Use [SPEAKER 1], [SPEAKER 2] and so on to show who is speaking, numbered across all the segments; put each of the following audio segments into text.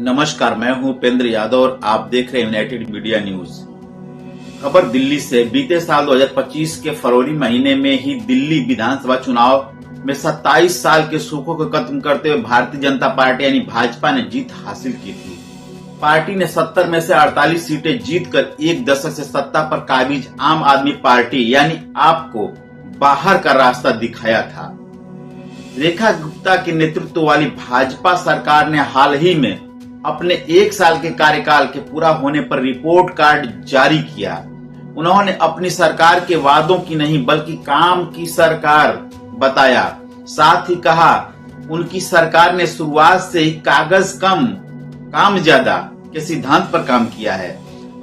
[SPEAKER 1] नमस्कार, मैं हूं उपेंद्र यादव और आप देख रहे हैं यूनाइटेड मीडिया न्यूज। खबर दिल्ली से। बीते साल 2025 के फरवरी महीने में ही दिल्ली विधानसभा चुनाव में 27 साल के सुखों को खत्म करते हुए भारतीय जनता पार्टी यानी भाजपा ने जीत हासिल की थी। पार्टी ने 70 में से 48 सीटें जीतकर एक दशक से सत्ता पर काबिज आम आदमी पार्टी यानी आप को बाहर का रास्ता दिखाया था। रेखा गुप्ता के नेतृत्व वाली भाजपा सरकार ने हाल ही में अपने एक साल के कार्यकाल के पूरा होने पर रिपोर्ट कार्ड जारी किया। उन्होंने अपनी सरकार के वादों की नहीं बल्कि काम की सरकार बताया। साथ ही कहा उनकी सरकार ने शुरुआत से ही कागज कम काम ज्यादा के सिद्धांत पर काम किया है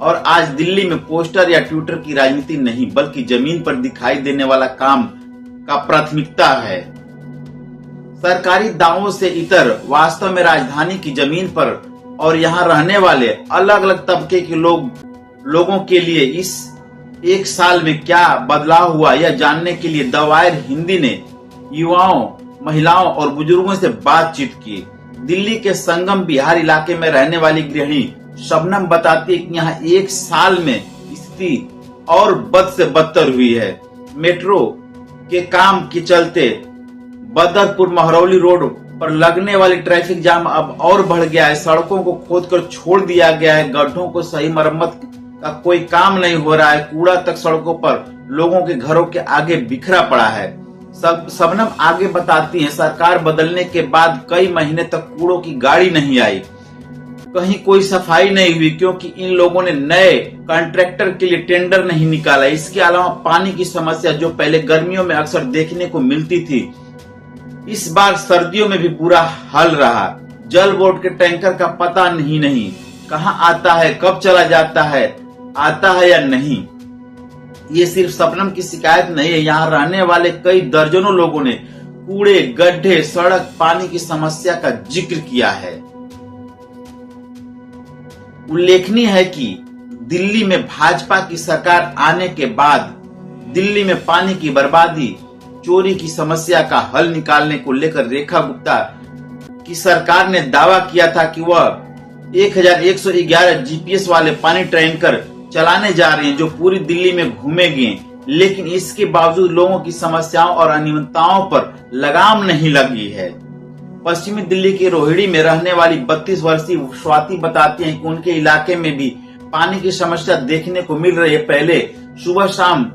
[SPEAKER 1] और आज दिल्ली में पोस्टर या ट्विटर की राजनीति नहीं बल्कि जमीन पर दिखाई देने वाला काम का प्राथमिकता है। सरकारी दावों से इतर वास्तव में राजधानी की जमीन पर और यहाँ रहने वाले अलग अलग तबके के लोगों के लिए इस एक साल में क्या बदलाव हुआ यह जानने के लिए द वायर हिंदी ने युवाओं, महिलाओं और बुजुर्गों से बातचीत की। दिल्ली के संगम विहार इलाके में रहने वाली गृहिणी शबनम बताती है कि यहाँ एक साल में स्थिति और बद से बदतर हुई है। मेट्रो के काम के चलते बदरपुर महरौली रोड पर लगने वाली ट्रैफिक जाम अब और बढ़ गया है। सड़कों को खोदकर छोड़ दिया गया है। गड्ढों को सही मरम्मत का कोई काम नहीं हो रहा है। कूड़ा तक सड़कों पर लोगों के घरों के आगे बिखरा पड़ा है। शबनम आगे बताती हैं, सरकार बदलने के बाद कई महीने तक कूड़ों की गाड़ी नहीं आई, कहीं कोई सफाई नहीं हुई क्योंकि इन लोगों ने नए कॉन्ट्रैक्टर के लिए टेंडर नहीं निकाला। इसके अलावा पानी की समस्या जो पहले गर्मियों में अक्सर देखने को मिलती थी, इस बार सर्दियों में भी बुरा हाल रहा। जल बोर्ड के टैंकर का पता नहीं कहां आता है, कब चला जाता है, आता है या नहीं। ये सिर्फ शबनम की शिकायत नहीं है, यहाँ रहने वाले कई दर्जनों लोगों ने कूड़े, गड्ढे, सड़क, पानी की समस्या का जिक्र किया है। उल्लेखनीय है कि दिल्ली में भाजपा की सरकार आने के बाद दिल्ली में पानी की बर्बादी, चोरी की समस्या का हल निकालने को लेकर रेखा गुप्ता की सरकार ने दावा किया था कि वह 1111 जीपीएस वाले पानी टैंकर चलाने जा रहे हैं जो पूरी दिल्ली में घूमेंगे, लेकिन इसके बावजूद लोगों की समस्याओं और अनियमितताओं पर लगाम नहीं लगी है। पश्चिमी दिल्ली के रोहिणी में रहने वाली 32 वर्षीय स्वाति बताती हैं कि उनके इलाके में भी पानी की समस्या देखने को मिल रही है। पहले सुबह शाम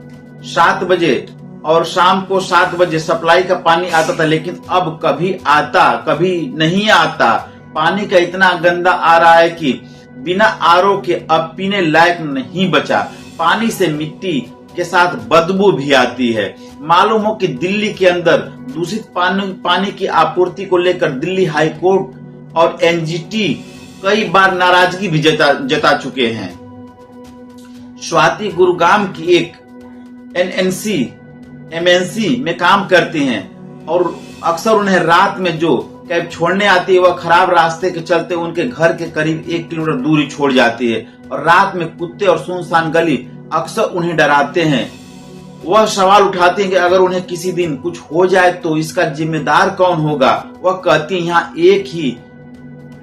[SPEAKER 1] 7 बजे और शाम को 7 बजे सप्लाई का पानी आता था, लेकिन अब कभी आता कभी नहीं आता। पानी का इतना गंदा आ रहा है कि बिना आरओ के अब पीने लायक नहीं बचा। पानी से मिट्टी के साथ बदबू भी आती है। मालूम हो कि दिल्ली के अंदर दूषित पानी की आपूर्ति को लेकर दिल्ली हाई कोर्ट और एनजीटी कई बार नाराजगी भी जता चुके हैं। स्वाति गुरुग्राम की एक एमएनसी में काम करती हैं और अक्सर उन्हें रात में जो कैब छोड़ने आती है वह खराब रास्ते के चलते उनके घर के करीब 1 किलोमीटर दूरी छोड़ जाती है और रात में कुत्ते और सुनसान गली अक्सर उन्हें डराते हैं। वह सवाल उठाते हैं कि अगर उन्हें किसी दिन कुछ हो जाए तो इसका जिम्मेदार कौन होगा। वह कहती है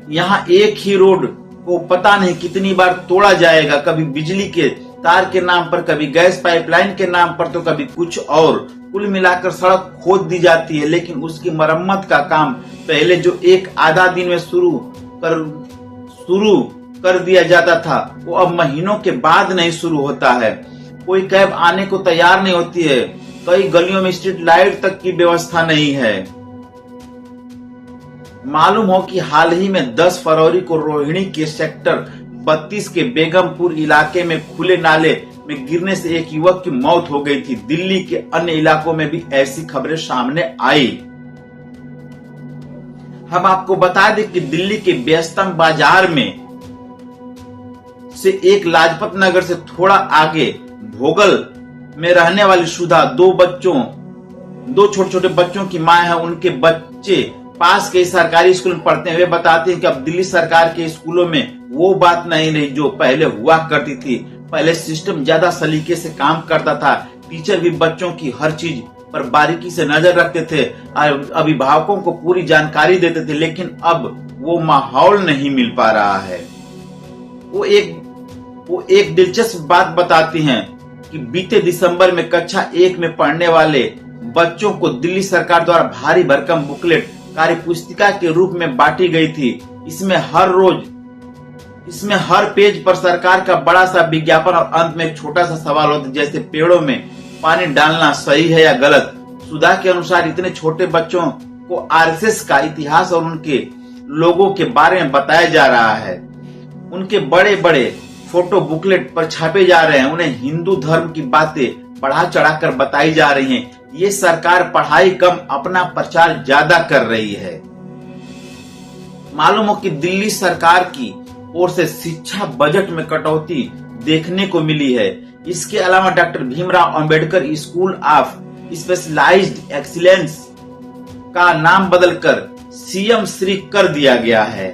[SPEAKER 1] यहाँ एक ही रोड को पता नहीं कितनी बार तोड़ा जाएगा, कभी बिजली के तार के नाम पर, कभी गैस पाइपलाइन के नाम पर तो कभी कुछ और। कुल मिलाकर सड़क खोद दी जाती है, लेकिन उसकी मरम्मत का काम पहले जो एक आधा दिन में शुरू कर दिया जाता था वो अब महीनों के बाद नहीं शुरू होता है। कोई कैब आने को तैयार नहीं होती है। कई गलियों में स्ट्रीट लाइट तक की व्यवस्था नहीं है। मालूम हो कि हाल ही में 10 फरवरी को रोहिणी के सेक्टर 32 के बेगमपुर इलाके में खुले नाले में गिरने से एक युवक की मौत हो गई थी। दिल्ली के अन्य इलाकों में भी ऐसी खबरें सामने आई। हम आपको बता दें कि दिल्ली के व्यस्तम बाजार में से एक लाजपत नगर से थोड़ा आगे भोगल में रहने वाली सुधा दो छोटे छोटे बच्चों की मां है। उनके बच्चे पास के सरकारी स्कूल में पढ़ते हैं। वे बताते हैं कि अब दिल्ली सरकार के स्कूलों में वो बात नहीं रही जो पहले हुआ करती थी। पहले सिस्टम ज्यादा सलीके से काम करता था। टीचर भी बच्चों की हर चीज पर बारीकी से नजर रखते थे, अभिभावकों को पूरी जानकारी देते थे, लेकिन अब वो माहौल नहीं मिल पा रहा है। वो एक दिलचस्प बात बताती हैं कि बीते दिसंबर में कक्षा 1 में पढ़ने वाले बच्चों को दिल्ली सरकार द्वारा भारी भरकम बुकलेट कार्यपुस्तिका के रूप में बांटी गई थी। इसमें हर पेज पर सरकार का बड़ा सा विज्ञापन और अंत में एक छोटा सा सवाल होता है, जैसे पेड़ों में पानी डालना सही है या गलत। सुधा के अनुसार इतने छोटे बच्चों को आरएसएस का इतिहास और उनके लोगों के बारे में बताया जा रहा है। उनके बड़े बड़े फोटो बुकलेट पर छापे जा रहे हैं, उन्हें हिंदू धर्म की बातें बढ़ा चढ़ाकर बताई जा रही हैं। ये सरकार पढ़ाई कम, अपना प्रचार ज्यादा कर रही है। मालूम हो कि दिल्ली सरकार की ओर से शिक्षा बजट में कटौती देखने को मिली है। इसके अलावा doctor Bhimrao Ambedkar school of specialized excellence का नाम बदलकर सीएम श्री कर दिया गया है।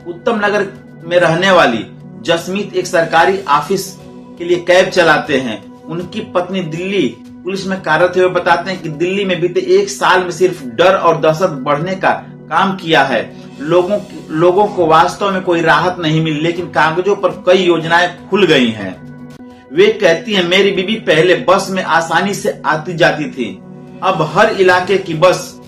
[SPEAKER 1] उत्तम नगर में रहने वाली जसमीत एक सरकारी ऑफिस के लिए कैब चलाते हैं। उनकी पत्नी दिल्ली पुलिस में कार्यरत हुए बताते हैं कि दिल्ली में बीते 1 साल में सिर्फ डर और दहशत बढ़ने का काम किया है। लोगों को वास्तव में कोई राहत नहीं मिली, लेकिन कागजों पर कई योजनाएं खुल गई हैं। वे कहती हैं, मेरी बीबी पहले बस में आसानी से आती जाती थी, अब हर इलाके की बस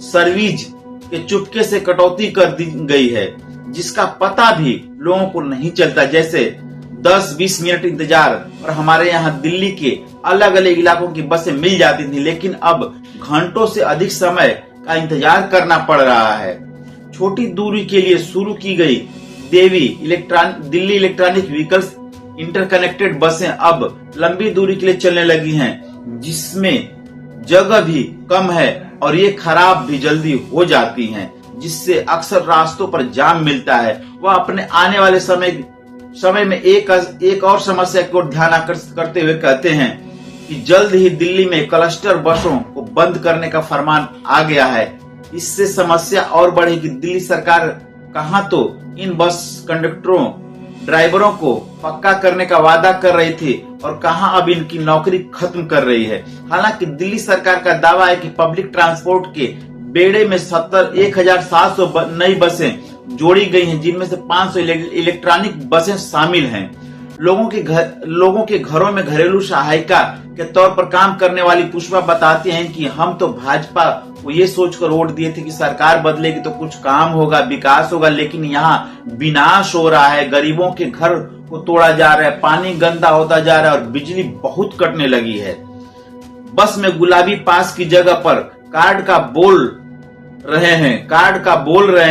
[SPEAKER 1] सर्विस के चुपके से कटौती कर दी गई है, जिसका पता भी लोगों को नहीं चलता। जैसे 10-20 मिनट इंतजार, और हमारे यहाँ दिल्ली के अलग अलग इलाकों की बसें मिल जाती थी, लेकिन अब घंटों से अधिक समय का इंतजार करना पड़ रहा है। छोटी दूरी के लिए शुरू की गई दिल्ली इलेक्ट्रॉनिक व्हीकल्स इंटरकनेक्टेड बसें अब लंबी दूरी के लिए चलने लगी हैं, जिसमें जगह भी कम है और ये खराब भी जल्दी हो जाती हैं, जिससे अक्सर रास्तों पर जाम मिलता है। वह अपने आने वाले समय में एक और समस्या की ओर ध्यान आकर्षित करते हुए कहते हैं कि जल्द ही दिल्ली में क्लस्टर बसों को बंद करने का फरमान आ गया है। इससे समस्या और बढ़ेगी। दिल्ली सरकार कहां तो इन बस कंडक्टरों ड्राइवरों को पक्का करने का वादा कर रही थी और कहां अब इनकी नौकरी खत्म कर रही है। हालांकि दिल्ली सरकार का दावा है कि पब्लिक ट्रांसपोर्ट के बेड़े में 1700 नई बसें जोड़ी गई हैं, जिनमें से 500 इलेक्ट्रॉनिक बसें शामिल हैं। लोगों के घरों में घरेलू सहायिका के तौर पर काम करने वाली पुष्पा बताती हैं कि हम तो भाजपा को ये सोचकर वोट दिए थे कि सरकार बदलेगी तो कुछ काम होगा, विकास होगा, लेकिन यहाँ विनाश हो रहा है। गरीबों के घर को तोड़ा जा रहा है, पानी गंदा होता जा रहा है और बिजली बहुत कटने लगी है। बस में गुलाबी पास की जगह पर कार्ड का बोल रहे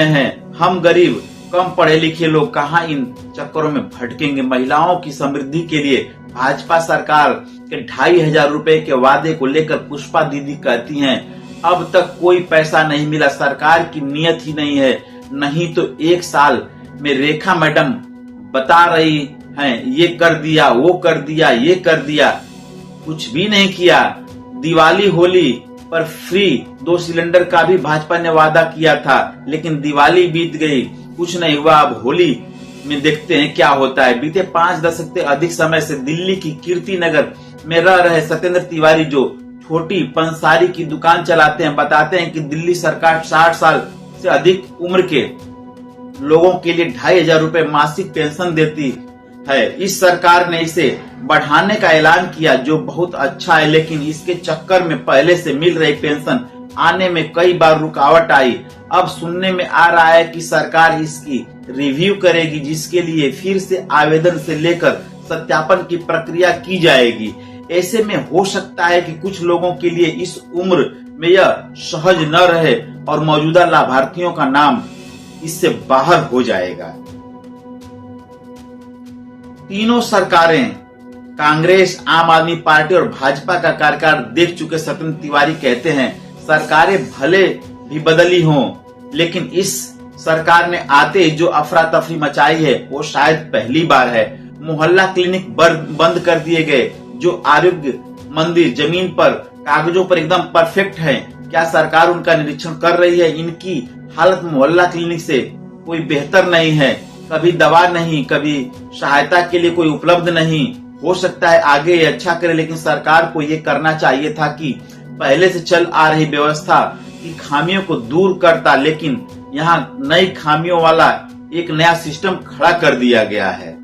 [SPEAKER 1] हैं। हम गरीब कम पढ़े लिखे लोग कहां इन चक्करों में भटकेंगे। महिलाओं की समृद्धि के लिए भाजपा सरकार के 2500 रुपए के वादे को लेकर पुष्पा दीदी कहती हैं, अब तक कोई पैसा नहीं मिला, सरकार की नीयत ही नहीं है। नहीं तो 1 साल में रेखा मैडम बता रही हैं, ये कर दिया, वो कर दिया, ये कर दिया, कुछ भी नहीं किया। दिवाली होली पर फ्री 2 सिलेंडर का भी भाजपा ने वादा किया था, लेकिन दिवाली बीत गई, कुछ नहीं हुआ। अब होली में देखते हैं क्या होता है। बीते 5 दशक से अधिक समय से दिल्ली की कीर्ति नगर में रह रहे सत्येंद्र तिवारी, जो छोटी पंसारी की दुकान चलाते हैं, बताते हैं कि दिल्ली सरकार 60 साल से अधिक उम्र के लोगों के लिए 2500 रुपए मासिक पेंशन देती है। इस सरकार ने इसे बढ़ाने का ऐलान किया, जो बहुत अच्छा है, लेकिन इसके चक्कर में पहले से मिल रही पेंशन आने में कई बार रुकावट आई। अब सुनने में आ रहा है कि सरकार इसकी रिव्यू करेगी, जिसके लिए फिर से आवेदन से लेकर सत्यापन की प्रक्रिया की जाएगी। ऐसे में हो सकता है कि कुछ लोगों के लिए इस उम्र में यह सहज न रहे और मौजूदा लाभार्थियों का नाम इससे बाहर हो जाएगा। तीनों सरकारें, कांग्रेस, आम आदमी पार्टी और भाजपा का कार्यकाल देख चुके सत्येंद्र तिवारी कहते हैं, सरकारें भले भी बदली हों, लेकिन इस सरकार ने आते जो अफरा तफरी मचाई है वो शायद पहली बार है। मोहल्ला क्लिनिक बंद कर दिए गए, जो आरोग्य मंदिर जमीन पर कागजों पर एकदम परफेक्ट है। क्या सरकार उनका निरीक्षण कर रही है? इनकी हालत मोहल्ला क्लिनिक से कोई बेहतर नहीं है। कभी दवा नहीं, कभी सहायता के लिए कोई उपलब्ध नहीं। हो सकता है आगे ये अच्छा करे, लेकिन सरकार को ये करना चाहिए था कि पहले से चल आ रही व्यवस्था की खामियों को दूर करता, लेकिन यहाँ नई खामियों वाला एक नया सिस्टम खड़ा कर दिया गया है।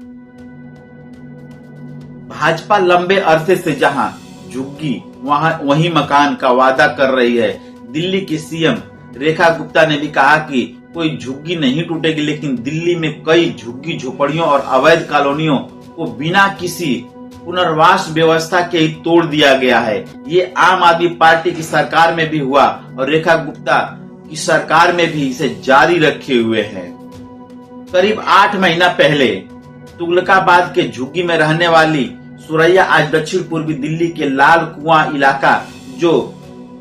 [SPEAKER 1] भाजपा लंबे अरसे से जहां झुग्गी वहीं मकान का वादा कर रही है। दिल्ली की सीएम रेखा गुप्ता ने भी कहा कि कोई झुग्गी नहीं टूटेगी, लेकिन दिल्ली में कई झुग्गी झोपड़ियों और अवैध कॉलोनियों को बिना किसी पुनर्वास व्यवस्था के ही तोड़ दिया गया है। ये आम आदमी पार्टी की सरकार में भी हुआ और रेखा गुप्ता की सरकार में भी इसे जारी रखे हुए है। करीब 8 महीना पहले तुगलकाबाद के झुग्गी में रहने वाली सुरैया आज दक्षिण पूर्वी दिल्ली के लाल कुआं इलाका जो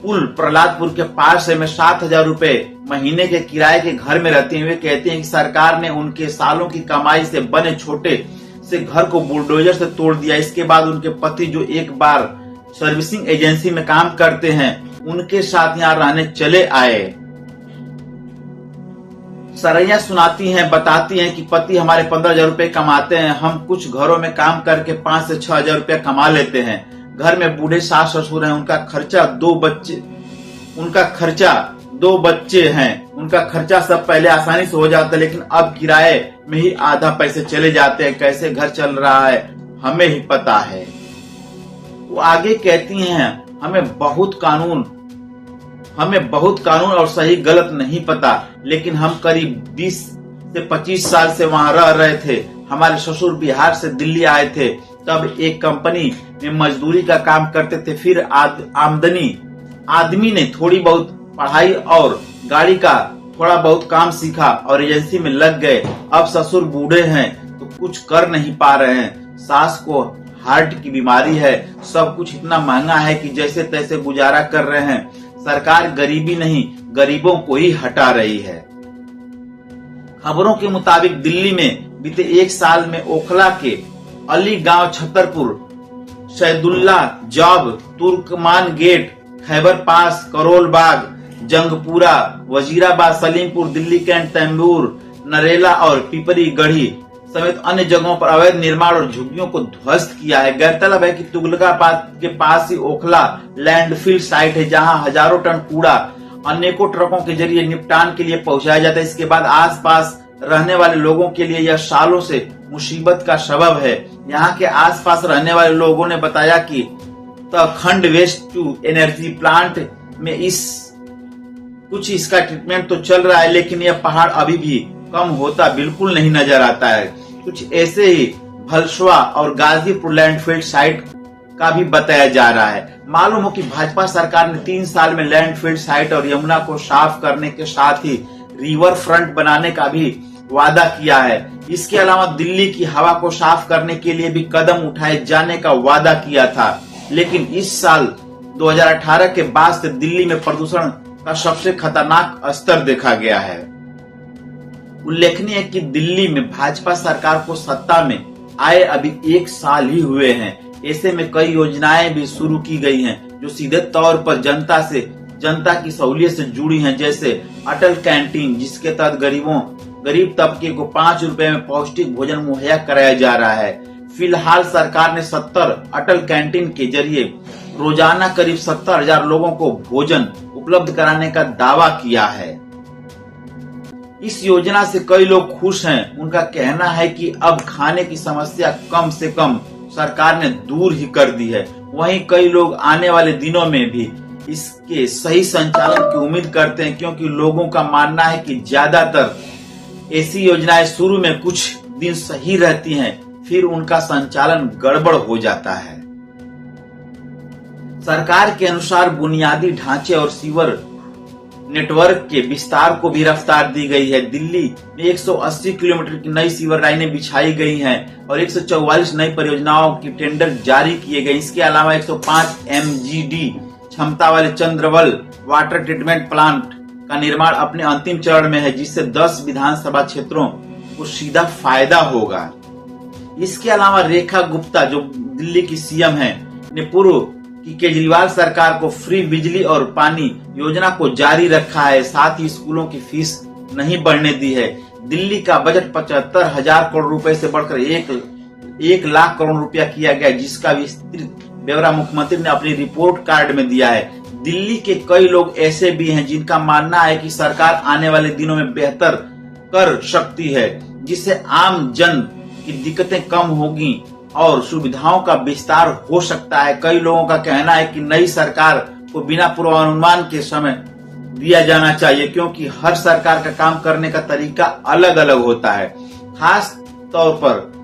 [SPEAKER 1] पुल प्रहलादपुर के पास है में 7,000 रुपए महीने के किराए के घर में रहते हुए कहते हैं कि सरकार ने उनके सालों की कमाई से बने छोटे से घर को बुलडोजर से तोड़ दिया। इसके बाद उनके पति जो एक बार सर्विसिंग एजेंसी में काम करते हैं उनके साथ यहाँ रहने चले आए। सरैया सुनाती हैं, बताती हैं कि पति हमारे 15,000 रुपए कमाते हैं, हम कुछ घरों में काम करके 5 से 6,000 रुपया कमा लेते हैं। घर में बूढ़े सास ससुर हैं, उनका खर्चा 2 बच्चे हैं, उनका खर्चा सब पहले आसानी से हो जाता है, लेकिन अब किराए में ही आधा पैसे चले जाते हैं। कैसे घर चल रहा है हमें ही पता है। वो आगे कहती हैं, हमें बहुत कानून और सही गलत नहीं पता, लेकिन हम करीब 20 से 25 साल से वहां रह रहे थे। हमारे ससुर बिहार से दिल्ली आए थे, तब एक कंपनी में मजदूरी का काम करते थे। फिर आदमी ने थोड़ी बहुत पढ़ाई और गाड़ी का थोड़ा बहुत काम सीखा और एजेंसी में लग गए। अब ससुर बूढ़े हैं तो कुछ कर नहीं पा रहे हैं, सास को हार्ट की बीमारी है, सब कुछ इतना महंगा है कि जैसे तैसे गुजारा कर रहे हैं। सरकार गरीबी नहीं गरीबों को ही हटा रही है। खबरों के मुताबिक दिल्ली में बीते 1 साल में ओखला के अली गांव, छतरपुर, सैदुल्ला, जॉब, तुर्कमान गेट, खैबर पास, करोल बाग, जंगपुरा, वजीराबाद, सलीमपुर, दिल्ली कैंट, तैमूर, नरेला और पिपरी गढ़ी समेत अन्य जगहों पर अवैध निर्माण और झुग्गियों को ध्वस्त किया है। गौरतलब है कि तुगलकाबाद के पास ही ओखला लैंडफिल साइट है, जहां हजारों टन कूड़ा अनेकों ट्रकों के जरिए निपटान के लिए पहुंचाया जाता है। इसके बाद आसपास रहने वाले लोगों के लिए यह सालों से मुसीबत का सबब है। यहाँ के आसपास रहने वाले लोगों ने बताया कि खंड वेस्ट टू एनर्जी प्लांट में इसका ट्रीटमेंट तो चल रहा है, लेकिन यह पहाड़ अभी भी कम होता बिल्कुल नहीं नजर आता है। कुछ ऐसे ही भलसवा और गाजीपुर लैंडफिल साइट का भी बताया जा रहा है। मालूम हो कि भाजपा सरकार ने 3 साल में लैंडफिल साइट और यमुना को साफ करने के साथ ही रिवर फ्रंट बनाने का भी वादा किया है। इसके अलावा दिल्ली की हवा को साफ करने के लिए भी कदम उठाए जाने का वादा किया था, लेकिन इस साल 2018 के बाद से दिल्ली में प्रदूषण का सबसे खतरनाक स्तर देखा गया है। उल्लेखनीय है कि दिल्ली में भाजपा सरकार को सत्ता में आए अभी 1 साल ही हुए हैं। ऐसे में कई योजनाएं भी शुरू की गई हैं जो सीधे तौर पर जनता की सहूलियत से जुड़ी हैं, जैसे अटल कैंटीन, जिसके तहत गरीब तबके को 5 रुपए में पौष्टिक भोजन मुहैया कराया जा रहा है। फिलहाल सरकार ने 70 अटल कैंटीन के जरिए रोजाना करीब 70,000 लोगों को भोजन उपलब्ध कराने का दावा किया है। इस योजना से कई लोग खुश हैं। उनका कहना है कि अब खाने की समस्या कम से कम सरकार ने दूर ही कर दी है। वहीं कई लोग आने वाले दिनों में भी इसके सही संचालन की उम्मीद करते हैं, क्योंकि लोगों का मानना है कि ज्यादातर ऐसी योजनाएं शुरू में कुछ दिन सही रहती हैं, फिर उनका संचालन गड़बड़ हो जाता है। सरकार के अनुसार बुनियादी ढांचे और सीवर नेटवर्क के विस्तार को भी रफ्तार दी गई है। दिल्ली में 180 किलोमीटर की नई सीवर लाइनें बिछाई गई हैं और 144 नई परियोजनाओं की टेंडर जारी किए गए। इसके अलावा 105 MGD क्षमता वाले चंद्रवल वाटर ट्रीटमेंट प्लांट का निर्माण अपने अंतिम चरण में है, जिससे 10 विधानसभा क्षेत्रों को सीधा फायदा होगा। इसके अलावा रेखा गुप्ता, जो दिल्ली की सीएम हैं, ने पूर्व की केजरीवाल सरकार को फ्री बिजली और पानी योजना को जारी रखा है, साथ ही स्कूलों की फीस नहीं बढ़ने दी है। दिल्ली का बजट 75,000 करोड़ रुपए से बढ़कर 1,00,000 करोड़ रुपया किया गया, जिसका विस्तृत ब्यौरा मुख्यमंत्री ने अपनी रिपोर्ट कार्ड में दिया है। दिल्ली के कई लोग ऐसे भी हैं जिनका मानना है कि सरकार आने वाले दिनों में बेहतर कर सकती है, जिससे आम जन की दिक्कतें कम होगी और सुविधाओं का विस्तार हो सकता है। कई लोगों का कहना है कि नई सरकार को बिना पूर्वानुमान के समय दिया जाना चाहिए, क्योंकि हर सरकार का काम करने का तरीका अलग अलग होता है, खास तौर पर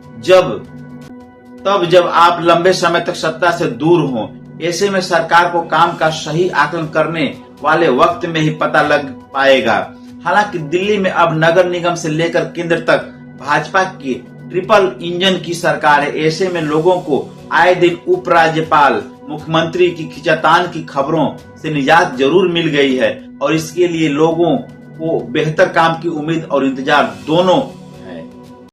[SPEAKER 1] जब आप लंबे समय तक सत्ता से दूर हों। ऐसे में सरकार को काम का सही आकलन करने वाले वक्त में ही पता लग पाएगा। हालांकि दिल्ली में अब नगर निगम से लेकर केंद्र तक भाजपा की ट्रिपल इंजन की सरकार है। ऐसे में लोगों को आए दिन उपराज्यपाल, मुख्यमंत्री की खींचातान की खबरों से निजात जरूर मिल गई है और इसके लिए लोगों को बेहतर काम की उम्मीद और इंतजार दोनों